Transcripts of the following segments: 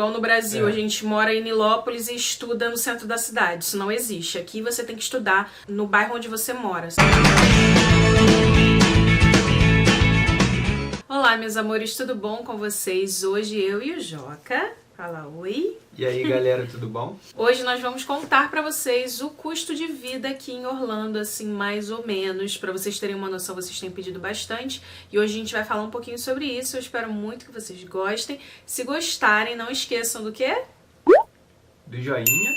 igual no Brasil, a gente mora em Nilópolis e estuda no centro da cidade. Isso não existe. Aqui você tem que estudar no bairro onde você mora. Olá, meus amores, tudo bom com vocês? Hoje eu e o Joca. Fala oi. E aí, galera, tudo bom? Hoje nós vamos contar pra vocês o custo de vida aqui em Orlando, assim, mais ou menos. Pra vocês terem uma noção, vocês têm pedido bastante. E hoje a gente vai falar um pouquinho sobre isso. Eu espero muito que vocês gostem. Se gostarem, não esqueçam do quê? Do joinha,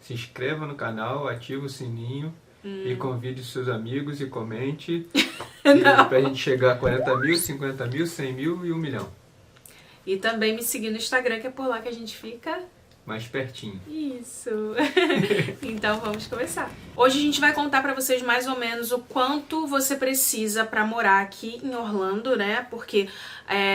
se inscreva no canal, ativa o sininho e convide seus amigos e comente. Pra gente chegar a 40 mil, 50 mil, 100 mil e 1 milhão. E também me seguir no Instagram, que é por lá que a gente fica mais pertinho. Isso. Então vamos começar. Hoje a gente vai contar pra vocês mais ou menos o quanto você precisa pra morar aqui em Orlando, né? Porque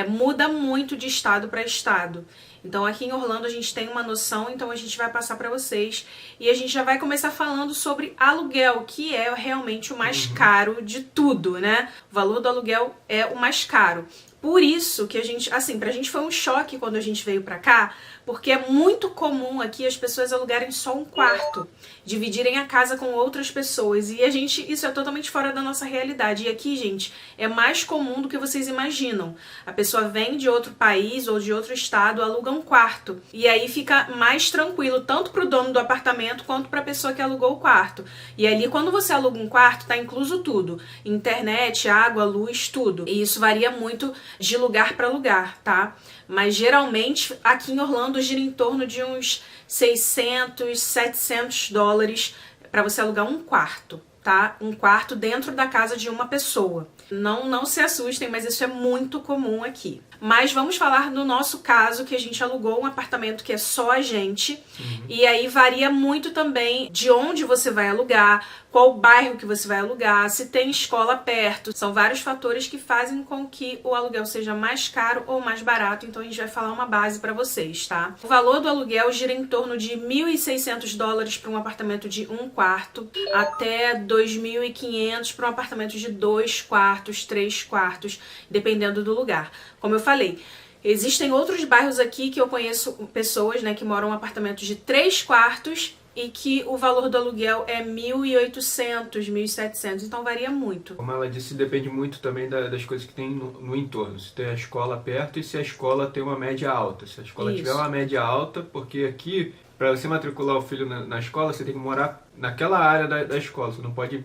muda muito de estado pra estado. Então aqui em Orlando a gente tem uma noção, então a gente vai passar pra vocês. E a gente já vai começar falando sobre aluguel, que é realmente o mais caro de tudo, né? O valor do aluguel é o mais caro. Por isso que a gente, assim, pra gente foi um choque quando a gente veio pra cá, porque é muito comum aqui as pessoas alugarem só um quarto, dividirem a casa com outras pessoas, e isso é totalmente fora da nossa realidade. E aqui, gente, é mais comum do que vocês imaginam. A pessoa vem de outro país ou de outro estado, aluga um quarto, e aí fica mais tranquilo, tanto pro dono do apartamento quanto pra pessoa que alugou o quarto. E ali, quando você aluga um quarto, tá incluso tudo: internet, água, luz, tudo. E isso varia muito de lugar para lugar, tá? Mas geralmente aqui em Orlando gira em torno de uns 600, 700 dólares para você alugar um quarto, tá? Um quarto dentro da casa de uma pessoa. Não se assustem, mas isso é muito comum aqui. Mas vamos falar do nosso caso, que a gente alugou um apartamento que é só a gente. E aí varia muito também de onde você vai alugar, qual bairro que você vai alugar, se tem escola perto. São vários fatores que fazem com que o aluguel seja mais caro ou mais barato. Então a gente vai falar uma base para vocês, tá? O valor do aluguel gira em torno de 1.600 dólares para um apartamento de um quarto, até 2.500 para um apartamento de 2 quartos, 3 quartos, dependendo do lugar. Como eu falei, existem outros bairros aqui que eu conheço pessoas, né, que moram em apartamentos de 3 quartos e que o valor do aluguel é 1.800, 1.700, então varia muito. Como ela disse, depende muito também das coisas que tem no entorno. Se tem a escola perto e se a escola tem uma média alta. Se a escola tiver uma média alta, porque aqui, para você matricular o filho na escola, você tem que morar naquela área da escola. Você não pode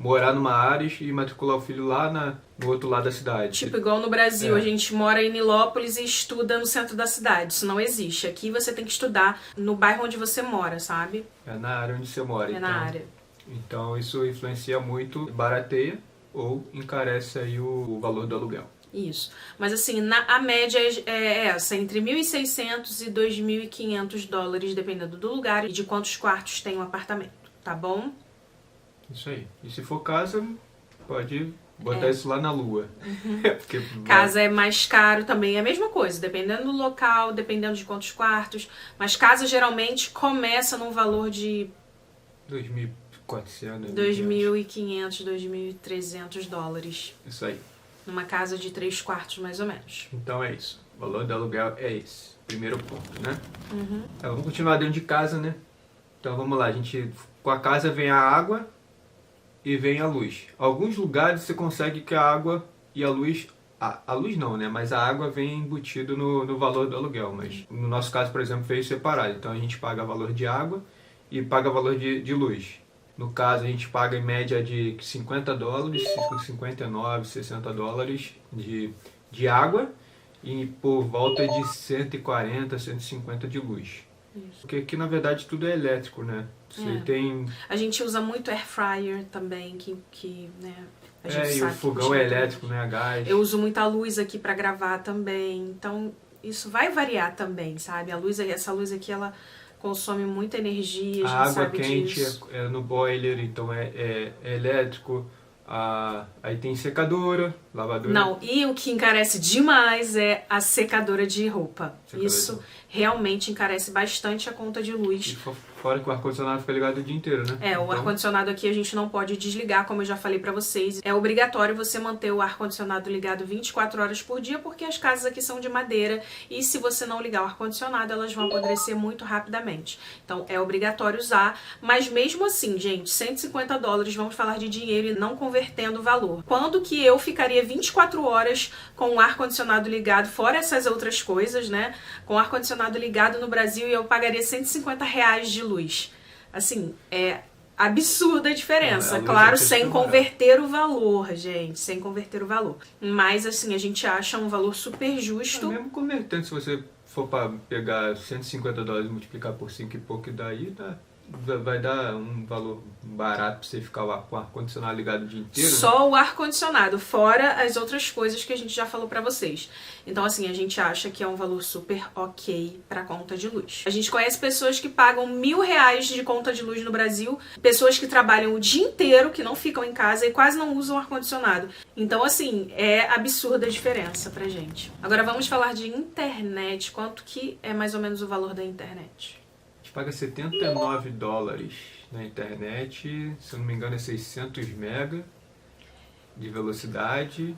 morar numa área e matricular o filho lá no outro lado da cidade. Tipo, igual no Brasil, a gente mora em Nilópolis e estuda no centro da cidade. Isso não existe. Aqui você tem que estudar no bairro onde você mora, sabe? É na área onde você mora. É na área. Então isso influencia muito, barateia ou encarece aí o valor do aluguel. Isso. Mas assim, a média é essa, entre 1.600 e 2.500 dólares, dependendo do lugar e de quantos quartos tem um apartamento, tá bom? Isso aí. E se for casa, pode botar isso lá na lua. Porque casa é mais caro também, é a mesma coisa, dependendo do local, dependendo de quantos quartos. Mas casa geralmente começa num valor de 2.400, 2.500, 2.300 dólares. Isso aí. Numa casa de 3 quartos, mais ou menos. Então é isso. O valor do aluguel é esse. Primeiro ponto, né? Então, vamos continuar dentro de casa, né? Então vamos lá. Com a casa vem a água e vem a luz. Alguns lugares você consegue que a água e a luz... A luz não, né? Mas a água vem embutido no valor do aluguel. Mas no nosso caso, por exemplo, veio separado. Então a gente paga valor de água e paga valor de luz. No caso, a gente paga em média de 50 dólares, 59, 60 dólares de água e por volta de 140, 150 de luz. Isso. Porque aqui, na verdade, tudo é elétrico, né? Você tem... A gente usa muito air fryer também, que né, a gente e sabe o fogão é elétrico, né? A gás. Eu uso muita luz aqui pra gravar também, então isso vai variar também, sabe? Essa luz aqui, ela consome muita energia, a gente sabe disso. A água quente é no boiler, então é elétrico. Aí tem secadora, lavadora. Não, e o que encarece demais é a secadora de roupa. Isso realmente encarece bastante a conta de luz. Fora que o ar-condicionado fica ligado o dia inteiro, né? O ar-condicionado aqui a gente não pode desligar, como eu já falei pra vocês. É obrigatório você manter o ar-condicionado ligado 24 horas por dia, porque as casas aqui são de madeira e se você não ligar o ar-condicionado, elas vão apodrecer muito rapidamente. Então é obrigatório usar, mas mesmo assim, gente, $150, vamos falar de dinheiro e não convertendo o valor. Quando que eu ficaria 24 horas com o ar-condicionado ligado, fora essas outras coisas, né? Com o ar-condicionado ligado no Brasil e eu pagaria R$150 de luz. Assim, é absurda a diferença. Claro, sem converter o valor, gente. Sem converter o valor. Mas, assim, a gente acha um valor super justo. Mesmo convertendo, se você for para pegar $150 e multiplicar por 5 e pouco, daí vai dar um valor barato pra você ficar com o ar-condicionado ligado o dia inteiro. Só né? o ar-condicionado, fora as outras coisas que a gente já falou pra vocês. Então, assim, a gente acha que é um valor super ok pra conta de luz. A gente conhece pessoas que pagam R$1.000 de conta de luz no Brasil, pessoas que trabalham o dia inteiro, que não ficam em casa e quase não usam ar-condicionado. Então, assim, é absurda a diferença pra gente. Agora vamos falar de internet. Quanto que é mais ou menos o valor da internet? A gente paga $79 na internet, se eu não me engano é 600 MB de velocidade,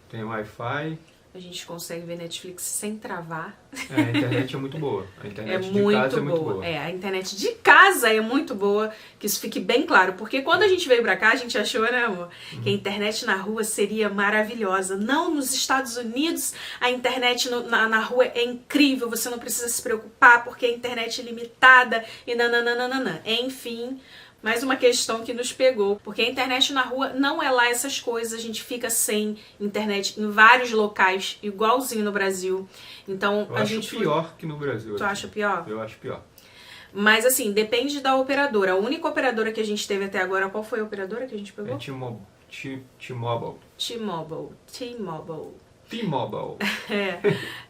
tem Wi-Fi. A gente consegue ver Netflix sem travar. A internet é muito boa. A internet de casa é muito boa. A internet de casa é muito boa, que isso fique bem claro. Porque quando a gente veio pra cá, a gente achou, né, amor, que a internet na rua seria maravilhosa. Não, nos Estados Unidos, a internet na rua é incrível, você não precisa se preocupar porque a internet é limitada e nananana. Enfim, mais uma questão que nos pegou, porque a internet na rua não é lá essas coisas, a gente fica sem internet em vários locais, igualzinho no Brasil. Então, eu acho pior que no Brasil. Tu acha pior? Eu acho pior. Mas assim, depende da operadora. A única operadora que a gente teve até agora, qual foi a operadora que a gente pegou? É T-Mobile. T-Mobile.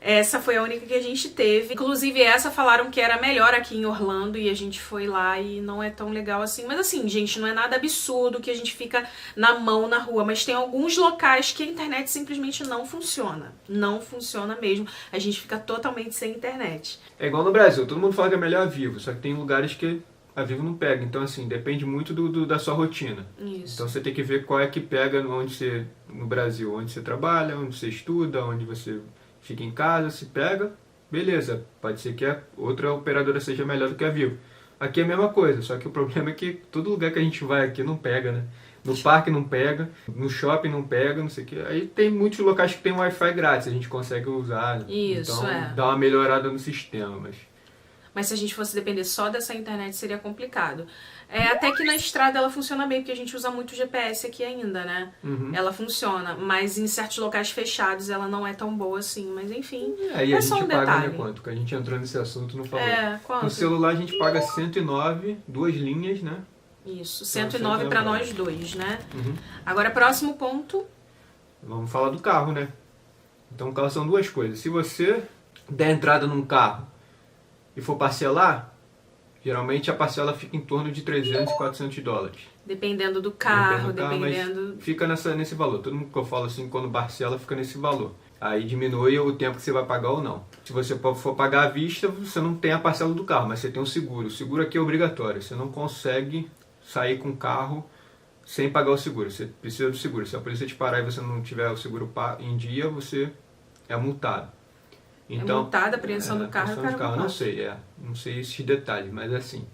Essa foi a única que a gente teve. Inclusive essa falaram que era melhor aqui em Orlando e a gente foi lá e não é tão legal assim. Mas assim, gente, não é nada absurdo que a gente fica na mão na rua. Mas tem alguns locais que a internet simplesmente não funciona. Não funciona mesmo. A gente fica totalmente sem internet. É igual no Brasil, todo mundo fala que é melhor a Vivo, só que tem lugares que a Vivo não pega. Então assim, depende muito da sua rotina. Isso. Então você tem que ver qual é que pega no Brasil, onde você trabalha, onde você estuda, onde você fica em casa, se pega, beleza. Pode ser que a outra operadora seja melhor do que a Vivo. Aqui é a mesma coisa, só que o problema é que todo lugar que a gente vai aqui não pega, né? No parque não pega, no shopping não pega, não sei o que. Aí tem muitos locais que tem Wi-Fi grátis, a gente consegue usar. Isso, então dá uma melhorada no sistema, Mas se a gente fosse depender só dessa internet, seria complicado. Até que na estrada ela funciona bem, porque a gente usa muito GPS aqui ainda, né? Ela funciona, mas em certos locais fechados ela não é tão boa assim. Mas enfim, e a só gente um paga, detalhe. né, quanto? Que a gente entrou nesse assunto, não falou. Quanto? No celular a gente paga 109, 2 linhas, né? Isso, 109 para nós dois, né? Uhum. Agora, próximo ponto. Vamos falar do carro, né? Então o carro são duas coisas. Se você der entrada num carro e for parcelar, geralmente a parcela fica em torno de $300 e $400. Dependendo do carro, mas fica nesse valor. Todo mundo que eu falo assim, quando parcela, fica nesse valor. Aí diminui o tempo que você vai pagar ou não. Se você for pagar à vista, você não tem a parcela do carro, mas você tem um seguro. O seguro aqui é obrigatório. Você não consegue sair com o carro sem pagar o seguro. Você precisa do seguro. Se a polícia te parar e você não tiver o seguro em dia, você é multado. Então, é multada, apreensão do carro, não sei esses detalhes, mas assim.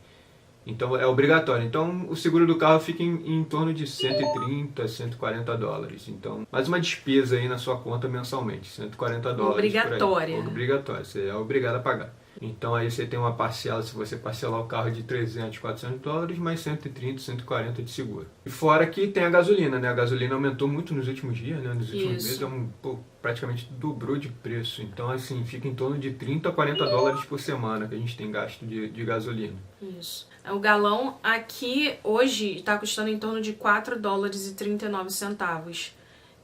Então é obrigatório. Então o seguro do carro fica em torno de $130, $140. Então, mais uma despesa aí na sua conta mensalmente, $140. Obrigatória. Obrigatória, você é obrigado a pagar. Então aí você tem uma parcela, se você parcelar o carro, de $300, $400, mais 130, 140 de seguro. E fora que tem a gasolina, né? A gasolina aumentou muito nos últimos dias, né? Nos últimos meses, praticamente dobrou de preço. Então assim, fica em torno de $30 a $40 por semana que a gente tem gasto de gasolina. Isso. O galão aqui hoje está custando em torno de $4,39.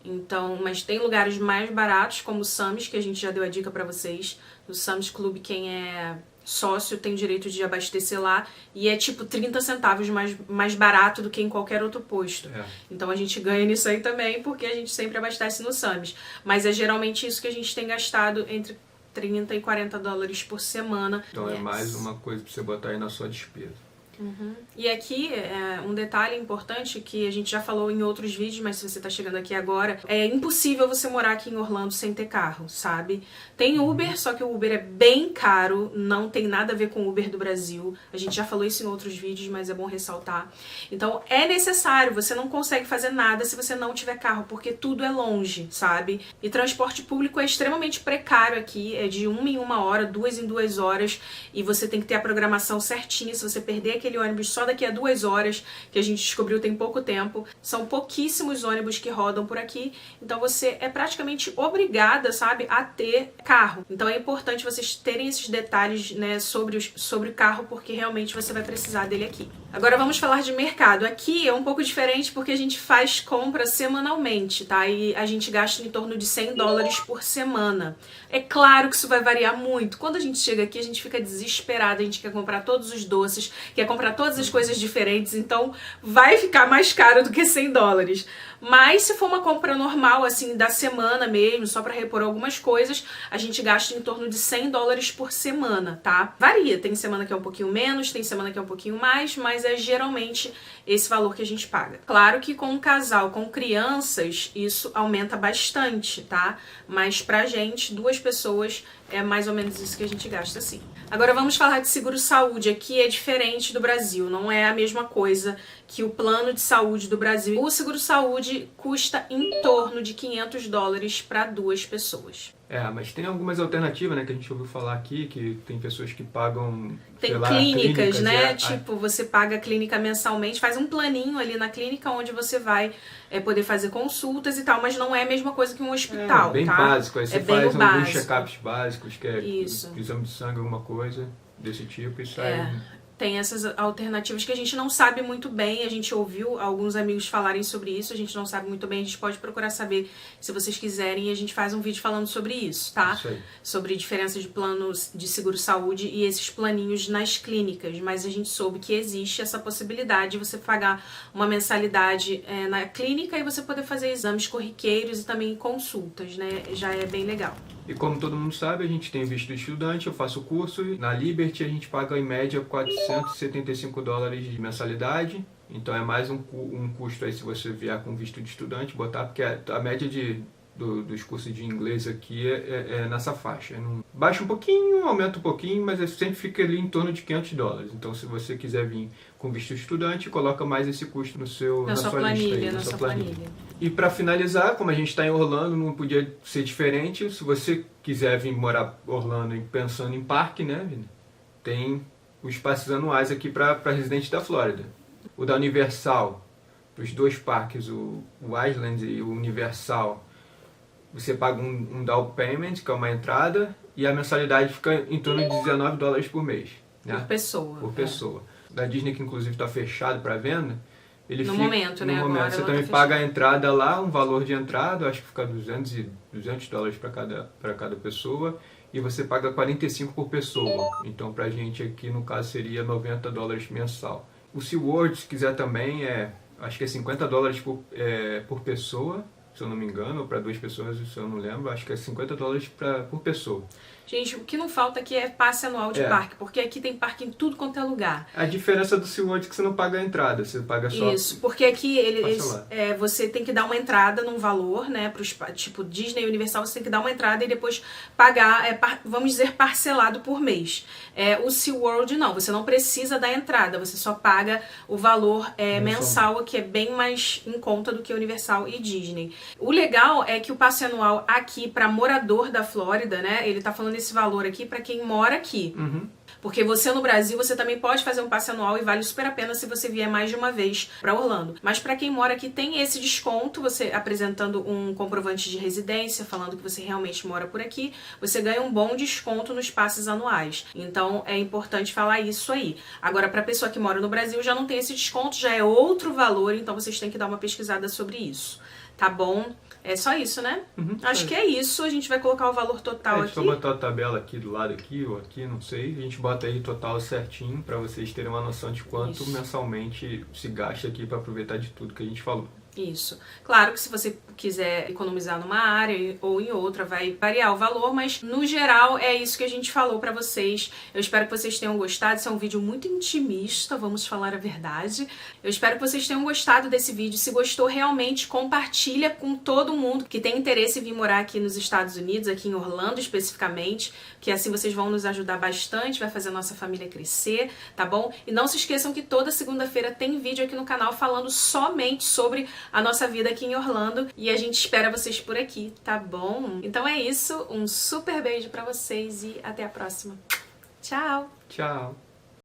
Então, mas tem lugares mais baratos, como o Sam's, que a gente já deu a dica pra vocês. No Sam's Club, quem é sócio tem direito de abastecer lá. E é tipo 30 centavos mais barato do que em qualquer outro posto. Então a gente ganha nisso aí também, porque a gente sempre abastece no Sam's. Mas é geralmente isso que a gente tem gastado entre 30 e 40 dólares por semana. Então é mais uma coisa pra você botar aí na sua despesa. E aqui, um detalhe importante que a gente já falou em outros vídeos, mas se você tá chegando aqui agora, é impossível você morar aqui em Orlando sem ter carro, sabe? Tem Uber, só que o Uber é bem caro, não tem nada a ver com o Uber do Brasil. A gente já falou isso em outros vídeos, mas é bom ressaltar. Então é necessário, você não consegue fazer nada se você não tiver carro, porque tudo é longe, sabe? E transporte público é extremamente precário aqui, é de 1 em 1 hora, 2 em 2 horas, e você tem que ter a programação certinha. Se você perder aquele ônibus só daqui a 2 horas, que a gente descobriu tem pouco tempo, são pouquíssimos ônibus que rodam por aqui, então você é praticamente obrigada, sabe, a ter carro. Então é importante vocês terem esses detalhes, né, sobre o carro, porque realmente você vai precisar dele aqui. Agora vamos falar de mercado. Aqui é um pouco diferente porque a gente faz compra semanalmente, tá? E a gente gasta em torno de 100 dólares por semana. É claro que isso vai variar muito. Quando a gente chega aqui, a gente fica desesperado, a gente quer comprar todos os doces, quer comprar todas as coisas diferentes, então vai ficar mais caro do que 100 dólares. Mas se for uma compra normal, assim, da semana mesmo, só pra repor algumas coisas, a gente gasta em torno de 100 dólares por semana, tá? Varia, tem semana que é um pouquinho menos, tem semana que é um pouquinho mais, mas é geralmente esse valor que a gente paga. Claro que com um casal, com crianças, isso aumenta bastante, tá? Mas pra gente, 2 pessoas, é mais ou menos isso que a gente gasta, assim. Agora vamos falar de seguro-saúde. Aqui é diferente do Brasil, não é a mesma coisa que o plano de saúde do Brasil. O seguro-saúde custa em torno de 500 dólares para 2 pessoas. Mas tem algumas alternativas, né, que a gente ouviu falar aqui, que tem pessoas que pagam, tem sei lá, clínicas, né? Tipo, você paga a clínica mensalmente, faz um planinho ali na clínica onde você vai poder fazer consultas e tal, mas não é a mesma coisa que um hospital, bem tá? básico, aí você bem faz alguns check-ups básicos, que é isso. Exame de sangue, alguma coisa desse tipo, e sai... Tem essas alternativas que a gente não sabe muito bem, a gente ouviu alguns amigos falarem sobre isso, a gente não sabe muito bem, a gente pode procurar saber se vocês quiserem e a gente faz um vídeo falando sobre isso, tá? Isso aí. Sobre diferenças de planos de seguro-saúde e esses planinhos nas clínicas, mas a gente soube que existe essa possibilidade de você pagar uma mensalidade na clínica e você poder fazer exames corriqueiros e também consultas, né? Já é bem legal. E como todo mundo sabe, a gente tem visto de estudante, eu faço o curso, na Liberty a gente paga em média 475 dólares de mensalidade, então é mais um custo aí se você vier com visto de estudante, botar, porque a média dos cursos de inglês aqui é nessa faixa. Baixa um pouquinho, aumenta um pouquinho, mas sempre fica ali em torno de 500 dólares. Então se você quiser vir com visto de estudante, coloca mais esse custo na sua planilha, lista aí, na sua planilha. E para finalizar, como a gente está em Orlando, não podia ser diferente. Se você quiser vir morar em Orlando pensando em parque, né, tem os passes anuais aqui para residentes da Flórida. O da Universal, os 2 parques, o Island e o Universal, você paga um down payment, que é uma entrada, e a mensalidade fica em torno de 19 dólares por mês. Né? Por pessoa. Por pessoa. Da Disney, que inclusive está fechado para venda, no momento, né? Agora você também paga a entrada lá, um valor de entrada, acho que fica 200 dólares para cada pessoa, e você paga 45 por pessoa. Então pra gente aqui no caso seria 90 dólares mensal. O SeaWorld, se quiser também, acho que é 50 dólares por pessoa, se eu não me engano, ou para 2 pessoas, se eu não lembro, acho que é 50 dólares por pessoa. Gente, o que não falta aqui é passe anual de parque, porque aqui tem parque em tudo quanto é lugar. A diferença do SeaWorld é que você não paga a entrada, você paga só... Isso, porque aqui você tem que dar uma entrada num valor, né, tipo Disney e Universal, você tem que dar uma entrada e depois pagar, vamos dizer, parcelado por mês. O SeaWorld não, você não precisa da entrada, você só paga o valor mensal, que é bem mais em conta do que Universal e Disney. O legal é que o passe anual aqui para morador da Flórida, né, ele tá falando esse valor aqui para quem mora aqui. Porque você no Brasil, você também pode fazer um passe anual e vale super a pena se você vier mais de uma vez para Orlando. Mas para quem mora aqui tem esse desconto, você apresentando um comprovante de residência, falando que você realmente mora por aqui, você ganha um bom desconto nos passes anuais. Então é importante falar isso aí. Agora, para a pessoa que mora no Brasil já não tem esse desconto, já é outro valor, então vocês têm que dar uma pesquisada sobre isso. Tá bom? É só isso, né? Acho que é isso. A gente vai colocar o valor total aqui. A gente vai botar a tabela aqui do lado aqui ou aqui, não sei. A gente bota aí total certinho para vocês terem uma noção de quanto mensalmente se gasta aqui para aproveitar de tudo que a gente falou. Isso. Claro que se você quiser economizar numa área ou em outra, vai variar o valor, mas no geral é isso que a gente falou pra vocês. Eu espero que vocês tenham gostado. Esse é um vídeo muito intimista, vamos falar a verdade. Eu espero que vocês tenham gostado desse vídeo. Se gostou, realmente compartilha com todo mundo que tem interesse em vir morar aqui nos Estados Unidos, aqui em Orlando especificamente, que assim vocês vão nos ajudar bastante, vai fazer a nossa família crescer, tá bom? E não se esqueçam que toda segunda-feira tem vídeo aqui no canal falando somente sobre a nossa vida aqui em Orlando e a gente espera vocês por aqui, tá bom? Então é isso, um super beijo pra vocês e até a próxima. Tchau! Tchau!